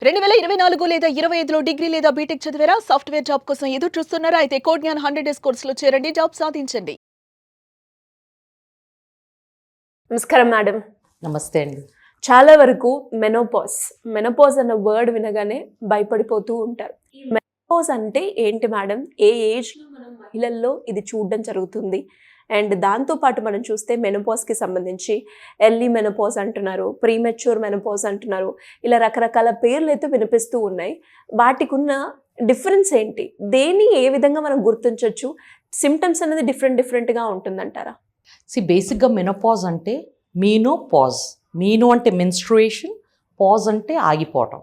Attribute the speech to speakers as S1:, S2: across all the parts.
S1: 2024 లేదా 25లో డిగ్రీ లేదా బీటెక్ చదివారా? సాఫ్ట్‌వేర్ జాబ్ కోసం ఎదురు చూస్తున్నారా? అయితే కోడ్ జ్ఞాన్ 100 డేస్ కోర్సులో చేరండి. జాబ్ సాధించండి.
S2: నమస్కారం మేడం.
S3: నమస్తే అండి.
S2: చాలా వరకు మెనోపాజ్ అన్న వర్డ్ వినగానే భయపడిపోతూ ఉంటారు. ఈ మెనోపాజ్ అంటే ఏంటి మేడం? ఏ ఏజ్లో మనం మహిళల్లో ఇది చూడడం జరుగుతుంది? అండ్ దాంతోపాటు మనం చూస్తే మెనోపాజ్కి సంబంధించి ఎర్లీ మెనోపాజ్ అంటున్నారు, ప్రీమెచ్యూర్ మెనోపాజ్ అంటున్నారు, ఇలా రకరకాల పేర్లు అయితే వినిపిస్తూ ఉన్నాయి. వాటికి ఉన్న డిఫరెన్స్ ఏంటి? దేన్ని ఏ విధంగా మనం గుర్తించవచ్చు? సిమ్టమ్స్ అనేది డిఫరెంట్గా ఉంటుందంటారా?
S3: బేసిక్గా మెనోపాజ్ అంటే మీనో అంటే మెన్స్ట్రుయేషన్, పాజ్ అంటే ఆగిపోవటం.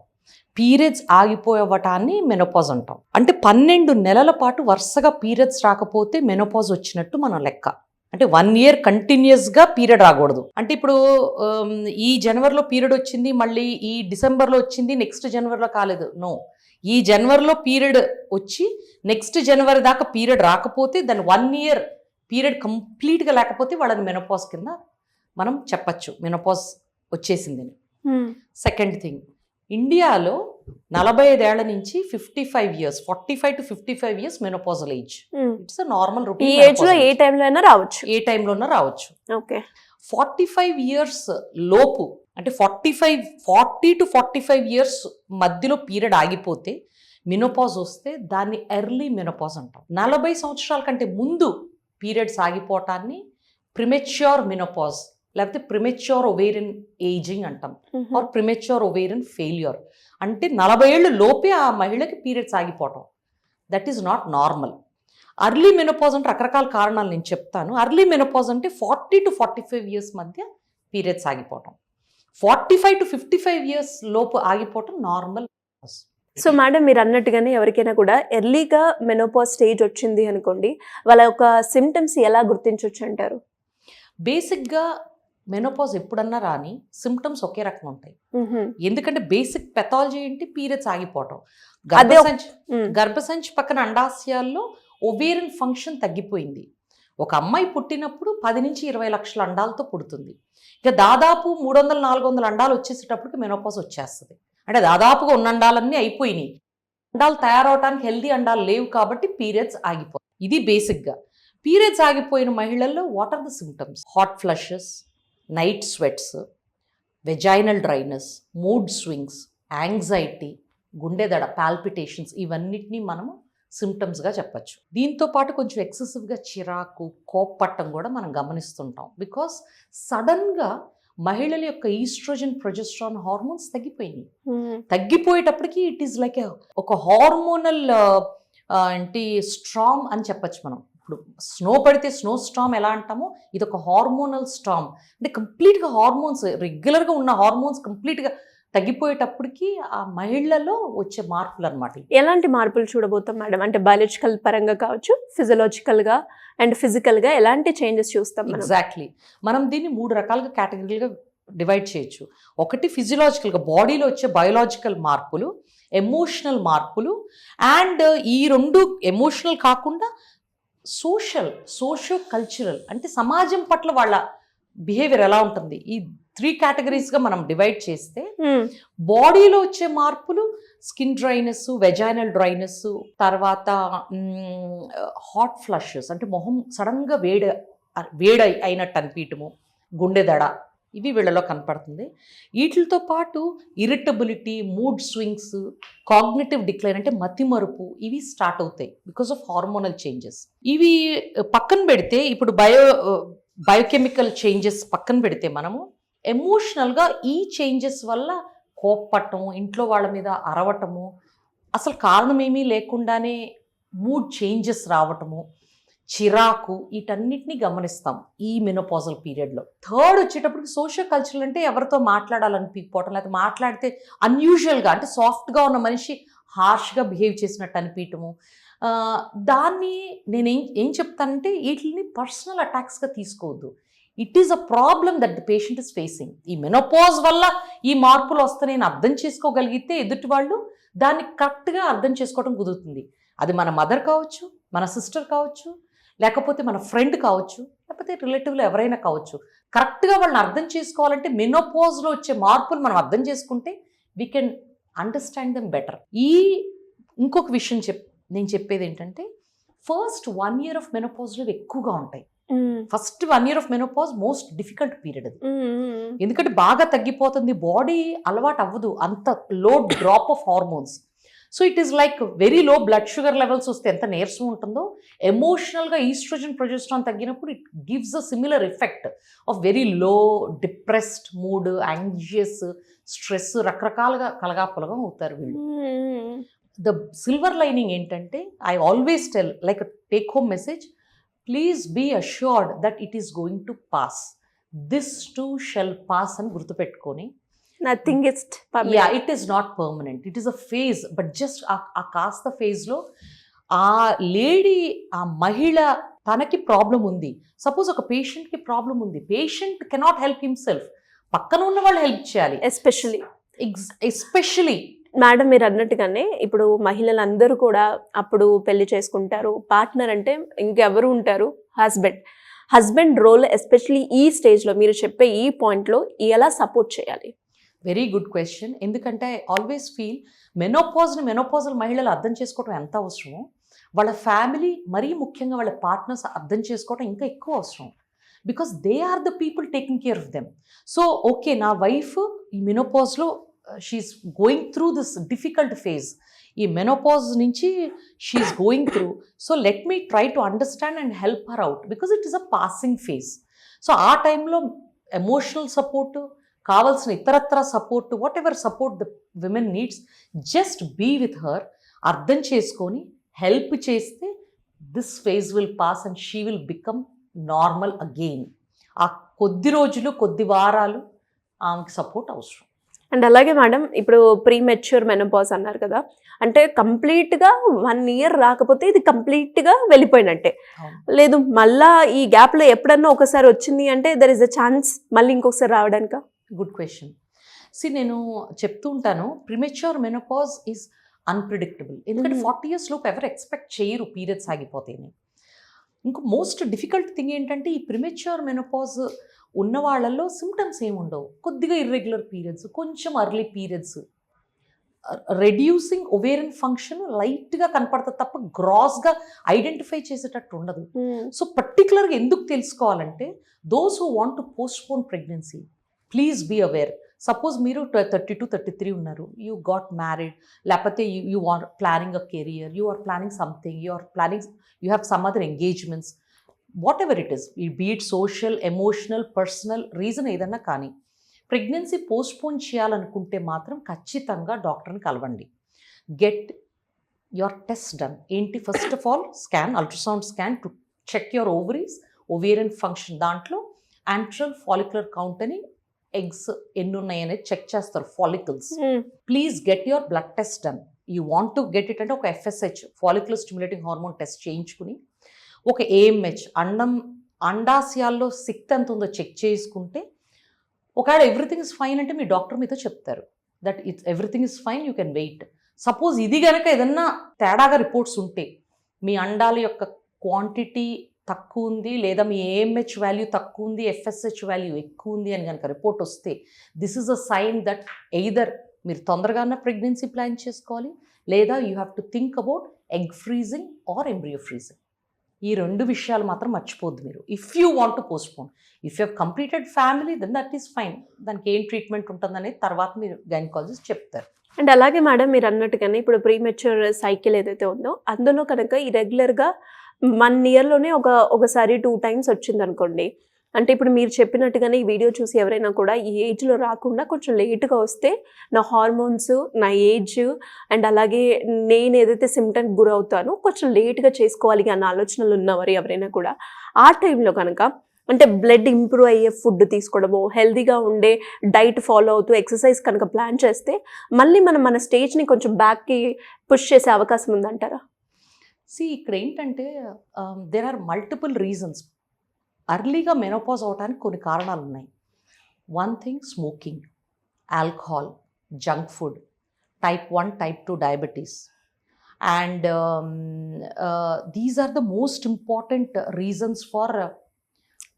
S3: పీరియడ్స్ ఆగిపోవటాన్ని మెనోపాజ్ అంటాం. అంటే 12 నెలల పాటు వరుసగా పీరియడ్స్ రాకపోతే మెనోపాజ్ వచ్చినట్టు మనం లెక్క. అంటే 1 year కంటిన్యూస్గా పీరియడ్ రాకూడదు. అంటే ఇప్పుడు ఈ జనవరిలో పీరియడ్ వచ్చింది, మళ్ళీ ఈ డిసెంబర్లో వచ్చింది, నెక్స్ట్ జనవరిలో కాలేదు. నో, ఈ జనవరిలో పీరియడ్ వచ్చి నెక్స్ట్ జనవరి దాకా పీరియడ్ రాకపోతే దాన్ని 1 year పీరియడ్ కంప్లీట్గా లేకపోతే వాళ్ళని మెనోపాజ్ కింద మనం చెప్పచ్చు, మెనోపాజ్ వచ్చేసిందని. సెకండ్ థింగ్, ఇండియాలో 45 ఏళ్ల నుంచి 55 years, 45 to 55 years menopausal age. It's normal routine.
S2: ఈ ఏజ్ లో ఏ టైంలో అయినా రావచ్చు. ఓకే.
S3: 45 years లోపు అంటే 40 to 45 years మధ్యలో పీరియడ్ ఆగిపోతే మెనోపాజ్ వస్తే దాన్ని ఎర్లీ మెనోపాజ్ అంటాం. 40 సంవత్సరాల కంటే ముందు పీరియడ్స్ ఆగిపోవటాన్ని ప్రిమెచ్యూర్ మెనోపాజ్ లేకపోతే ప్రిమెచ్యూర్ ఒవేరియన్ ఏజింగ్ అంటాం, ఆర్ ప్రిమెచ్యూర్ ఒవేరియన్ ఫెయిల్యూర్. అంటే 40 ఏళ్ళు లోపే ఆ మహిళకి పీరియడ్స్ ఆగిపోవటం. That is not normal. Early menopause అంటే రకరకాల కారణాలు నేను చెప్తాను. అర్లీ మెనోపాజ్ అంటే 40 to 45 years మధ్య పీరియడ్స్ ఆగిపోవటం. 45 to 55 years లోపు ఆగిపోవటం నార్మల్.
S2: సో మేడం, మీరు అన్నట్టుగానే ఎవరికైనా కూడా ఎర్లీగా మెనోపాజ్ స్టేజ్ వచ్చింది అనుకోండి, వాళ్ళ యొక్క సిమ్టమ్స్ ఎలా గుర్తించవచ్చు అంటారు?
S3: బేసిక్గా మెనోపాజ్ ఎప్పుడన్నా రాని సిమ్టమ్స్ ఒకే రకంగా ఉంటాయి. ఎందుకంటే బేసిక్ పెథాలజీ ఏంటి? పీరియడ్స్ ఆగిపోవటం. గర్భసంచి పక్కన అండాశయాల్లో ఒవేరియన్ ఫంక్షన్ తగ్గిపోయింది. ఒక అమ్మాయి పుట్టినప్పుడు 10 నుంచి 20 లక్షల అండాలతో పుడుతుంది. ఇక దాదాపు 300-400 అండాలు వచ్చేసేటప్పటికి మెనోపాజ్ వచ్చేస్తుంది. అంటే దాదాపుగా ఉన్న అండాలన్నీ అయిపోయినాయి. అండాలు తయారవడానికి హెల్దీ అండాలు లేవు కాబట్టి పీరియడ్స్ ఆగిపోయి. ఇది బేసిక్గా. పీరియడ్స్ ఆగిపోయిన మహిళల్లో what are the symptoms? Hot flushes, night sweats, vaginal dryness, mood swings, anxiety, గుండెదడ, పాల్పిటేషన్స్, ఇవన్నిటినీ మనము సిమ్టమ్స్గా చెప్పచ్చు. దీంతో పాటు కొంచెం ఎక్సెసివ్గా చిరాకు, కోప్పట్టం కూడా మనం గమనిస్తుంటాం. బికాస్ సడన్గా మహిళల యొక్క ఈస్ట్రోజన్, ప్రొజెస్ట్రాన్ హార్మోన్స్ తగ్గిపోయినాయి. తగ్గిపోయేటప్పటికి ఇట్ ఈస్ లైక్ ఒక హార్మోనల్ ఏంటి స్ట్రామ్ అని చెప్పచ్చు మనం. ఇప్పుడు స్నో పడితే స్నో స్టామ్ ఎలా అంటామో, ఇది ఒక హార్మోనల్ స్టామ్. అంటే కంప్లీట్గా హార్మోన్స్, రెగ్యులర్గా ఉన్న హార్మోన్స్ కంప్లీట్గా తగ్గిపోయేటప్పటికి ఆ మహిళల్లో వచ్చే మార్పులు అనమాట.
S2: ఎలాంటి మార్పులు చూడబోతాం మేడం? అంటే బయాలజికల్ పరంగా కావచ్చు, ఫిజియలాజికల్గా అండ్ ఫిజికల్గా ఎలాంటి చేంజెస్ చూస్తాం?
S3: ఎగ్జాక్ట్లీ. మనం దీన్ని 3 రకాలుగా కేటగిరీలుగా డివైడ్ చేయొచ్చు. ఒకటి ఫిజియలాజికల్గా బాడీలో వచ్చే బయోలాజికల్ మార్పులు, ఎమోషనల్ మార్పులు, అండ్ ఈ 2 ఎమోషనల్ కాకుండా సోషో కల్చరల్, అంటే సమాజం పట్ల వాళ్ళ బిహేవియర్ ఎలా ఉంటుంది. ఈ 3 కేటగిరీస్గా మనం డివైడ్ చేస్తే బాడీలో వచ్చే మార్పులు స్కిన్ డ్రైనెస్, వెజైనల్ డ్రైనెస్, తర్వాత హాట్ ఫ్లషెస్ అంటే మొహం సడన్గా వేడి అయినట్టు అనిపించటము, గుండెదడ, ఇవి వీళ్ళలో కనపడుతుంది. వీటితో పాటు irritability, mood swings, cognitive decline అంటే మతిమరుపు, ఇవి స్టార్ట్ అవుతాయి బికాస్ ఆఫ్ హార్మోనల్ చేంజెస్. ఇవి పక్కన పెడితే ఇప్పుడు బయోకెమికల్ చేంజెస్ పక్కన పెడితే మనము ఎమోషనల్గా ఈ చేంజెస్ వల్ల కోప్పటం, ఇంట్లో వాళ్ళ మీద అరవటము, అసలు కారణం ఏమీ లేకుండానే మూడ్ చేంజెస్ రావటము, చిరాకు, వీటన్నిటినీ గమనిస్తాం ఈ మెనోపాజల్ పీరియడ్లో. థర్డ్ వచ్చేటప్పటికి సోషల్ కల్చరల్ అంటే ఎవరితో మాట్లాడాలనిపించకపోవటం, లేకపోతే మాట్లాడితే అన్యూజువల్గా అంటే సాఫ్ట్గా ఉన్న మనిషి హార్ష్గా బిహేవ్ చేసినట్టు అనిపించటము. దాన్ని నేను ఏం చెప్తానంటే వీటిని పర్సనల్ అటాక్స్గా తీసుకోవద్దు. It is a problem that the patient is facing. ఈ మెనోపాజ్ వల్ల ఈ మార్పులు వస్తాయని అర్థం చేసుకోగలిగితే ఎదుటి వాళ్ళు దాన్ని కరెక్ట్గా అర్థం చేసుకోవడం కుదురుతుంది. అది మన మదర్ కావచ్చు, మన సిస్టర్ కావచ్చు, లేకపోతే మన ఫ్రెండ్ కావచ్చు, లేకపోతే రిలేటివ్లో ఎవరైనా కావచ్చు. కరెక్ట్గా వాళ్ళని అర్థం చేసుకోవాలంటే మెనోపాజ్లో వచ్చే మార్పులు మనం అర్థం చేసుకుంటే we can understand them better. ఇంకొక విషయం నేను చెప్పేది ఏంటంటే ఫస్ట్ 1 year ఆఫ్ మెనోపాజ్లో ఎక్కువగా ఉంటాయి. First 1 year of menopause most difficult period అది. ఎందుకంటే బాగా తగ్గిపోతుంది, బాడీ అలవాటు అవ్వదు, అంత low drop of hormones. So it is like very low blood sugar levels వస్తే ఎంత నీరసం ఉంటుందో, ఎమోషనల్గా ఈస్ట్రోజన్ ప్రొజెస్ట్రాన్ తగ్గినప్పుడు it gives a similar effect of very low depressed mood, anxious, stress, రకరకాలుగా కలగాపులగా అవుతారు వీళ్ళు. ద సిల్వర్ లైనింగ్ ఏంటంటే I always tell like take home message, please be assured that it is going to pass, this to shell pass అని గుర్తుపెట్టుకొని,
S2: nothing is
S3: yeah it is not permanent, it is a phase. But just ఆ కాస్త ఫేజ్లో ఆ lady, ఆ మహిళ తనకి problem ఉంది, సపోజ్ ఒక పేషెంట్కి ప్రాబ్లం ఉంది, పేషెంట్ కెనాట్ హెల్ప్ హిమ్సెల్ఫ్, పక్కన ఉన్న వాళ్ళు హెల్ప్ చేయాలి. ఎస్పెషలీ
S2: మేడం మీరు అన్నట్టుగానే ఇప్పుడు మహిళలందరూ కూడా అప్పుడు పెళ్లి చేసుకుంటారు, పార్ట్నర్ అంటే ఇంకెవరు ఉంటారు, హస్బెండ్ రోల్ ఎస్పెషలీ ఈ స్టేజ్లో మీరు చెప్పే ఈ పాయింట్లో ఎలా సపోర్ట్ చేయాలి?
S3: Very good question. ఎందుకంటే ఐ ఆల్వేస్ ఫీల్ మెనోపాజల్ మహిళలు అర్థం చేసుకోవడం ఎంత అవసరమో, వాళ్ళ ఫ్యామిలీ మరీ ముఖ్యంగా వాళ్ళ పార్ట్నర్స్ అర్థం చేసుకోవడం ఇంకా ఎక్కువ అవసరం. Because they are the people taking care of them. So okay, నా వైఫ్ ఈ మెనోపాజ్లో she is going through this difficult phase, ఈ మెనోపాజ్ నుంచి she is going through, so let me try to understand and help her out because it is a passing phase. So ఆ టైంలో emotional support, కావాల్సిన ఇతరత్ర support, whatever support the women needs, just be with her, అర్థం చేసుకొని help చేస్తే this phase will pass and she will become normal again. ఆ కొద్ది రోజులు, కొద్ది వారాలు ఆమెకి సపోర్ట్ అవసరం.
S2: అండ్ అలాగే మేడం ఇప్పుడు ప్రీ మెచ్యూర్ మెనోపాజ్ అన్నారు కదా, అంటే కంప్లీట్గా 1 year రాకపోతే ఇది కంప్లీట్గా వెళ్ళిపోయినట్టే, లేదు మళ్ళా ఈ గ్యాప్లో ఎప్పుడన్నా ఒకసారి వచ్చింది అంటే దర్ ఇస్ అ ఛాన్స్ మళ్ళీ ఇంకొకసారి రావడానిక?
S3: Good question. నేను చెప్తూ ఉంటాను, ప్రిమెచ్యూర్ మెనోపాజ్ ఈజ్ అన్ప్రిడిక్టబుల్. ఎందుకంటే 40 years లోపు ఎవరు ఎక్స్పెక్ట్ చేయరు పీరియడ్స్ ఆగిపోతాయని. ఇంకో మోస్ట్ డిఫికల్ట్ థింగ్ ఏంటంటే ఈ ప్రిమెచ్యూర్ మెనోపాజ్ ఉన్న వాళ్ళల్లో సిమ్టమ్స్ ఏమి ఉండవు, కొద్దిగా ఇర్రెగ్యులర్ పీరియడ్స్, కొంచెం early periods, reducing ovarian function లైట్గా కనపడుతుంది తప్ప గ్రాస్గా ఐడెంటిఫై చేసేటట్టు ఉండదు. సో పర్టికులర్గా ఎందుకు తెలుసుకోవాలంటే those who want to postpone pregnancy, please be aware. Suppose మీరు 32, 33 ఉన్నారు, యూ గాట్ మ్యారీడ్, లేకపోతే you are planning a career, you are planning something, you have some other engagements, whatever it is, be it social, emotional, personal reason ఏదన్నా కానీ, pregnancy postpone చేయాలనుకుంటే మాత్రం ఖచ్చితంగా డాక్టర్ని కలవండి. Get your test done. ఏంటి, first of all scan, ultrasound scan to check your ovaries, ovarian function. దాంట్లో antral follicular count అని, ఎగ్స్ ఎన్ని ఉన్నాయి అనేది చెక్ చేస్తారు, follicles. Please get your blood test done. You want to get it అంటే ఒక FSH, follicular stimulating hormone test చేయించుకుని, ఒక AMH, అండాశయాల్లో శక్తి ఎంత ఉందో చెక్ చేసుకుంటే, ఒకవేళ ఎవ్రీథింగ్ ఇస్ ఫైన్ అంటే మీ డాక్టర్ మీతో చెప్తారు that everything is fine, you can wait. Suppose ఇది కనుక ఏదన్నా తేడాగా రిపోర్ట్స్ ఉంటే, మీ అండాల యొక్క క్వాంటిటీ తక్కువ ఉంది, లేదా మీ AMH వాల్యూ తక్కువ ఉంది, FSH వాల్యూ ఎక్కువ ఉంది అని కనుక రిపోర్ట్ వస్తే, this is a sign that either మీరు తొందరగానే ప్రెగ్నెన్సీ ప్లాన్ చేసుకోవాలి, లేదా you have to think about egg freezing or embryo freezing. ఈ 2 విషయాలు మాత్రం మర్చిపోద్దు మీరు. If you want to postpone, if you have completed family then that is fine. దానికి ఏం ట్రీట్మెంట్ ఉంటుందనేది తర్వాత మీరు గైనకాలజిస్ట్ చెప్తారు.
S2: అండ్ అలాగే మేడం మీరు అన్నట్టుగానే ఇప్పుడు ప్రీ మెచ్యూర్ సైకిల్ ఏదైతే ఉందో అందులో కనుక ఈ రెగ్యులర్గా 1 yearలోనే ఒకసారి 2 times వచ్చింది అనుకోండి, అంటే ఇప్పుడు మీరు చెప్పినట్టుగానే ఈ వీడియో చూసి ఎవరైనా కూడా ఈ ఏజ్లో రాకుండా కొంచెం లేట్గా వస్తే నా హార్మోన్స్, నా ఏజ్ అండ్ అలాగే నేను ఏదైతే సిమ్టమ్కి గురవుతానో కొంచెం లేట్గా చేసుకోవాలి అన్న ఆలోచనలు ఉన్నవారు ఎవరైనా కూడా ఆ టైంలో కనుక అంటే బ్లడ్ ఇంప్రూవ్ అయ్యే ఫుడ్ తీసుకోవడము, హెల్తీగా ఉండే డైట్ ఫాలో అవుతూ ఎక్సర్సైజ్ కనుక ప్లాన్ చేస్తే మళ్ళీ మనం మన స్టేజ్ని కొంచెం బ్యాక్కి పుష్ చేసే అవకాశం ఉందంటారా?
S3: ఇక్కడ ఏంటంటే దేర్ ఆర్ మల్టిపుల్ రీజన్స్. అర్లీగా మెనోపాజ్ అవడానికి కొన్ని కారణాలు ఉన్నాయి. 1 thing, smoking, alcohol, junk food, type 1, type 2 diabetes. And these are the most important reasons for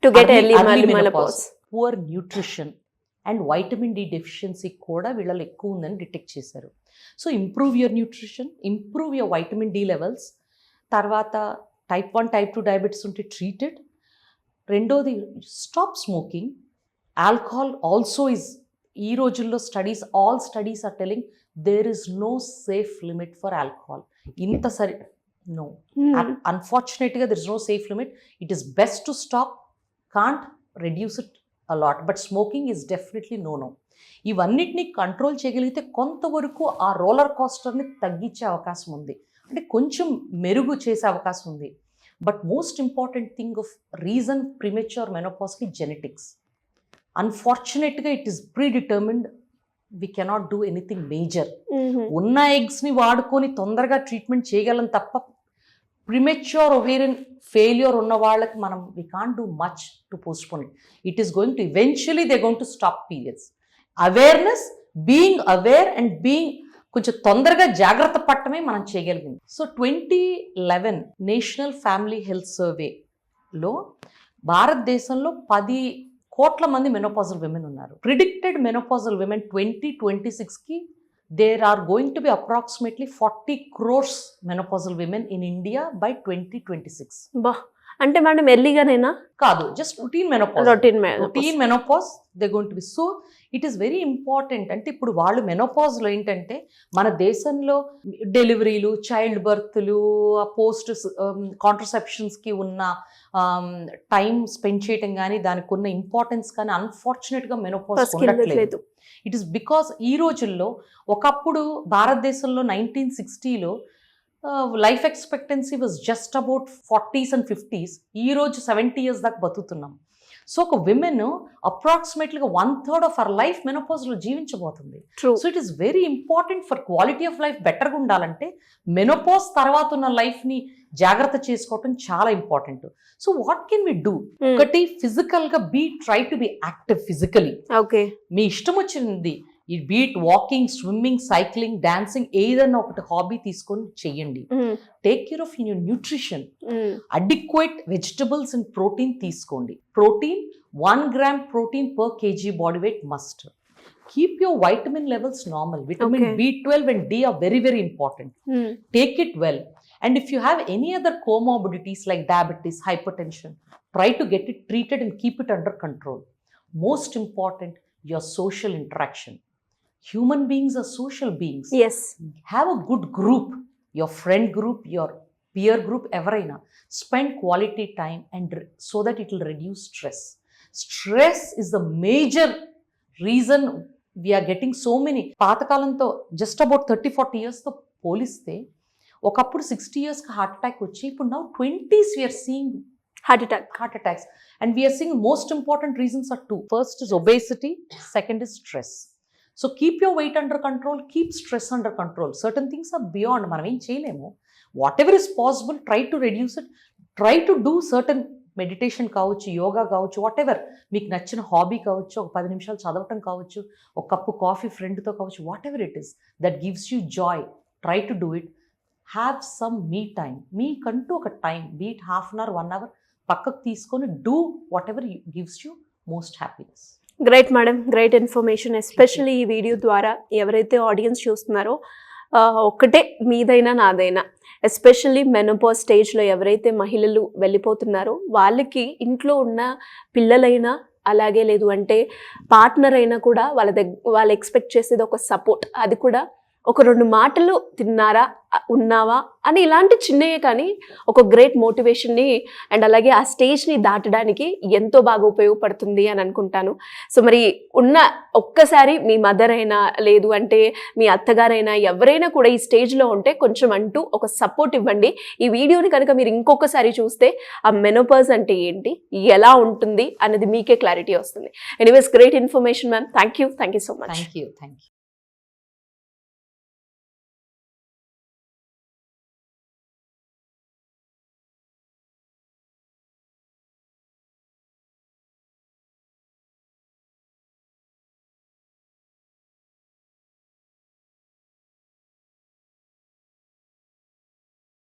S2: to get early menopause.
S3: Poor nutrition and vitamin D deficiency కూడా వీళ్ళలో ఎక్కువ ఉందని detect చేశారు. So improve your nutrition, improve your vitamin D levels. తర్వాత type 1 type 2 diabetes ఉంటే treated. రెండోది stop smoking. Alcohol also is, ఈ రోజుల్లో all studies are telling there is no safe limit for alcohol. ఇంత సరి నో, అన్ఫార్చునేట్గా there is no safe limit. It is best to stop, can't reduce it a lot, but smoking is definitely no. ఇవన్నిటిని control చేయగలిగితే కొంతవరకు ఆ roller కోస్టర్ని తగ్గించే అవకాశం ఉంది, అంటే కొంచెం మెరుగు చేసే అవకాశం ఉంది. But most important thing of reason premature మెనోపాజ్కి జెనెటిక్స్. అన్ఫార్చునేట్గా it is predetermined, we cannot do anything major. ఉన్న ఎగ్స్ని వాడుకొని తొందరగా ట్రీట్మెంట్ చేయగలం తప్ప ప్రిమెచ్యూర్ ఒవేరియన్ ఫెయిల్యూర్ ఉన్న వాళ్ళకి మనం we can't do much to postpone it. It is going to eventually they going to stop periods. Awareness, being aware and being కొంచెం తొందరగా జాగ్రత్త పట్టమే మనం చేయగలిగింది. సో 2011 నేషనల్ ఫ్యామిలీ హెల్త్ సర్వేలో భారతదేశంలో 10 కోట్ల మంది మెనోపాజల్ విమెన్ ఉన్నారు. ప్రిడిక్టెడ్ మెనోపాజల్ విమెన్ 2026కి there are going to be approximately 40 crores menopausal women in India by 2026.
S2: బా, అంటే మేడం ఎర్లీగానేనా?
S3: కాదు, just routine menopause. Routine menopause they're going to be. So it is very important. అంటే ఇప్పుడు వాళ్ళు మెనోపాజ్లో ఏంటంటే మన దేశంలో డెలివరీలు, చైల్డ్ బర్త్లు, పోస్ట్ కాంట్రసెప్షన్స్కి ఉన్న టైం స్పెండ్ చేయటం కానీ దానికి ఉన్న ఇంపార్టెన్స్ కానీ అన్ఫార్చునేట్గా మెనోపాజ్ ఉండట్లేదు. ఇట్ ఈస్ బికాస్ ఈ రోజుల్లో ఒకప్పుడు భారతదేశంలో 1960లో life expectancy was just about 40s and 50s. ఈరోజు 70 years దాకా బతుకుతున్నాం. సో ఒక విమెన్ అప్రాక్సిమేట్లీగా 1/3 ఆఫ్ అవర్ లైఫ్ మెనోపాజ్లో జీవించబోతుంది. So it is very important for quality of life బెటర్గా ఉండాలంటే మెనోపాజ్ తర్వాత ఉన్న లైఫ్ని జాగ్రత్త చేసుకోవటం చాలా important. So what can we do? ఒకటి ఫిజికల్గా try to be active physically.
S2: Okay,
S3: మీ ఇష్టం వచ్చింది ఈ beat walking, swimming, cycling, dancing, ఏదైనా ఒకటి హాబీ తీసుకొని చెయ్యండి. Take care of your nutrition. Adequate vegetables and protein తీసుకోండి. Protein 1 gram protein per kg body weight must. Keep your vitamin levels normal. Vitamin B12 and D are very very important. Take it well. And if you have any other comorbidities like diabetes, hypertension, try to get it treated and keep it under control. Most important, your social interaction. Human beings are social beings.
S2: yes,
S3: Have a good group, your friend group, your peer group, ఎవరైనా. Spend quality time and so that it will reduce stress. Stress is the major reason we are getting so many. పాతకాలంతో just about 30-40 yearsతో పోలిస్తే ఒకప్పుడు 60 yearsకి heart attack వచ్చి ఇప్పుడు now 20s we are seeing
S2: heart attacks.
S3: And we are seeing most important reasons are 2. First is obesity, second is stress. So keep your weight under control, keep stress under control. Certain things are beyond, మనం ఏం చేయలేము. Whatever is possible, try to reduce it. Try to do certain meditation కావచ్చు, యోగా కావచ్చు, what ever మీకు నచ్చిన hobby కావచ్చు, ఒక 10 నిమిషాలు చదవటం కావచ్చు, ఒక కప్పు కాఫీ ఫ్రెండ్తో కావచ్చు, what ever it is that gives you Joy, try to do it. Have some me time. మీకంటూ ఒక టైం, బీట్ 1/2 hour 1 hour పక్కకు తీసుకొని do what ever gives you most happiness.
S2: Great madam, great information. Especially ఈ video ద్వారా ఎవరైతే audience చూస్తున్నారో ఒక్కటే మీదైనా నాదైనా, ఎస్పెషల్లీ మెనోపాజ్ స్టేజ్లో ఎవరైతే మహిళలు వెళ్ళిపోతున్నారో వాళ్ళకి ఇంట్లో ఉన్న పిల్లలైనా అలాగే లేదు అంటే పార్ట్నర్ అయినా కూడా వాళ్ళు ఎక్స్పెక్ట్ చేసేది ఒక సపోర్ట్. అది కూడా ఒక 2 మాటలు తిన్నారా, ఉన్నావా అని ఇలాంటి చిన్నయే కానీ ఒక గ్రేట్ మోటివేషన్ని అండ్ అలాగే ఆ స్టేజ్ని దాటడానికి ఎంతో బాగా ఉపయోగపడుతుంది అని అనుకుంటాను. సో మరి ఒక్కసారి మీ మదర్ అయినా లేదు అంటే మీ అత్తగారైనా ఎవరైనా కూడా ఈ స్టేజ్లో ఉంటే కొంచెం అంటూ ఒక సపోర్ట్ ఇవ్వండి. ఈ వీడియోని కనుక మీరు ఇంకొకసారి చూస్తే ఆ మెనోపాజ్ అంటే ఏంటి, ఎలా ఉంటుంది అనేది మీకే క్లారిటీ వస్తుంది. Anyways, great information ma'am. Thank you so much.
S3: Thank you.